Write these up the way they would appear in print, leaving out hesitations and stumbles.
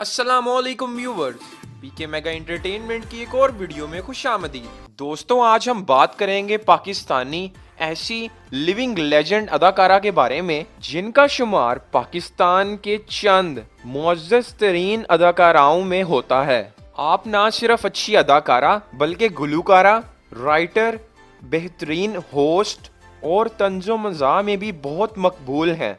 अस्सलाम वालेकुम व्यूवर्स, पीके mega entertainment की एक और वीडियो में खुशामदीद। दोस्तों, आज हम बात करेंगे पाकिस्तानी ऐसी लिविंग लेजेंड अदाकारा के बारे में जिनका शुमार पाकिस्तान के चंद मुअज़्ज़ज़ तरीन अदाकाराओं में होता है। आप ना सिर्फ अच्छी अदाकारा बल्कि गुलकारा, राइटर, बेहतरीन होस्ट और तंज़ो मज़ाह में भी बहुत मकबूल हैं।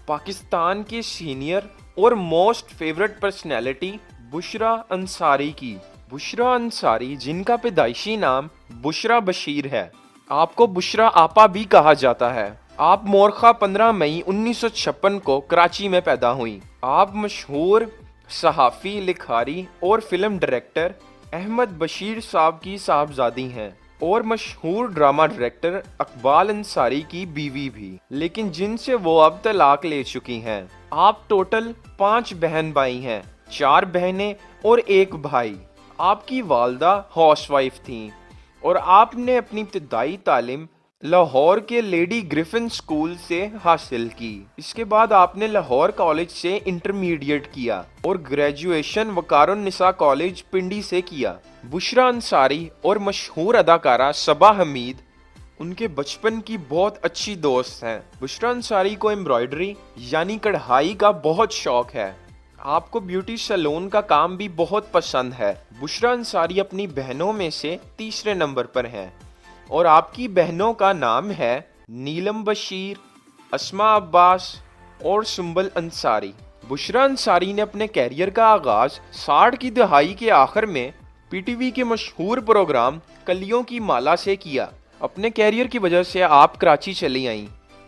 पाकिस्तान के सीनियर और most favourite personality Bushra Ansari की। बुशरा अंसारी, जिनका पैदाइशी नाम बुशरा बशीर है, आपको बुशरा आपा भी कहा जाता है। आप मोरखा 15 मई 1956 को कराची में पैदा हुई। आप मशहूर सहाफ़ी, लिखारी और फिल्म डायरेक्टर अहमद बशीर साहब की साहबजादी हैं और मशहूर ड्रामा डायरेक्टर इकबाल अंसारी की बीवी भी, लेकिन जिनसे वो अब तलाक ले चुकी हैं। आप टोटल 5 बहन भाई हैं, 4 बहनें और 1 भाई। आपकी वालदा हाउसवाइफ थीं और आपने अपनी इब्तदाई तालीम लाहौर के लेडी ग्रिफिन स्कूल से हासिल की। इसके बाद आपने लाहौर कॉलेज से इंटरमीडिएट किया और ग्रेजुएशन वकारुन्निसा कॉलेज पिंडी से किया। बुशरा अंसारी और मशहूर अदाकारा सबा हमीद उनके बचपन की बहुत अच्छी दोस्त हैं। बुशरा अंसारी को एम्ब्रॉयडरी यानी कढ़ाई का बहुत शौक है। आपको ब्यूटी सैलून का काम भी बहुत पसंद है। बुशरा अंसारी अपनी बहनों में से तीसरे नंबर पर हैं और आपकी बहनों का नाम है नीलम बशीर, अस्मा अब्बास और सुंबल अंसारी। बुशरा अंसारी ने अपने कैरियर का आगाज 60 की दहाई के आखिर में पीटीवी के मशहूर प्रोग्राम कलियों की माला से किया। अपने कैरियर की वजह से आप कराची चली आईं।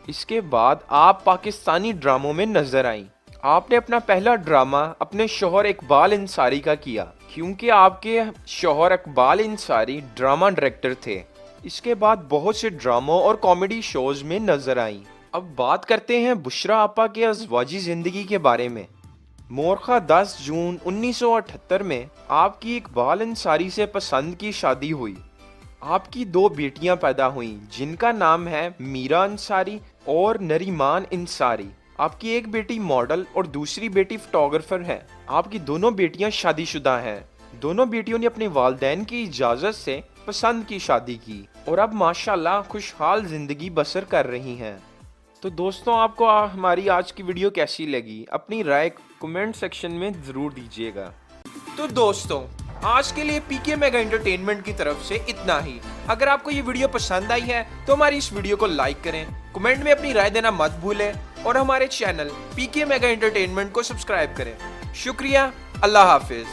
इसके बाद आप पाकिस्तानी ड्रामों में नजर आईं। आपने अपना पहला ड्रामा अपने शौहर इकबाल अंसारी का किया, क्योंकि आपके शौहर इकबाल अंसारी ड्रामा डायरेक्टर थे। इसके बाद बहुत से ड्रामों और कॉमेडी शोज में नजर आईं। अब बात करते हैं बुशरा आपा के अज़वाजी जिंदगी के बारे में। मोरखा 10 जून 1978 में आपकी इकबाल अंसारी से पसंद की शादी हुई। आपकी 2 बेटियां पैदा हुईं, जिनका नाम है मीरा अंसारी और नरीमान अंसारी। आपकी एक बेटी मॉडल और दूसरी बेटी फोटोग्राफर है। आपकी दोनों बेटियां शादीशुदा हैं। दोनों बेटियों ने अपने वालिदैन की इजाज़त से पसंद की शादी की और अब माशाल्लाह खुशहाल जिंदगी बसर कर रही हैं। तो दोस्तों, आपको हमारी आज की वीडियो कैसी लगी? अपनी राय कमेंट सेक्शन में ज़रूर दीजिएगा। तो दोस्तों, आज के लिए पीके मेगा एंटरटेनमेंट की तरफ से इतना ही। अगर आपको ये वीडियो पसंद आई है तो हमारी इस वीडियो को लाइक करें, कमेंट में अपनी राय देना मत भूलें और हमारे चैनल पीके मेगा एंटरटेनमेंट को सब्सक्राइब करें। शुक्रिया, अल्लाह हाफिज।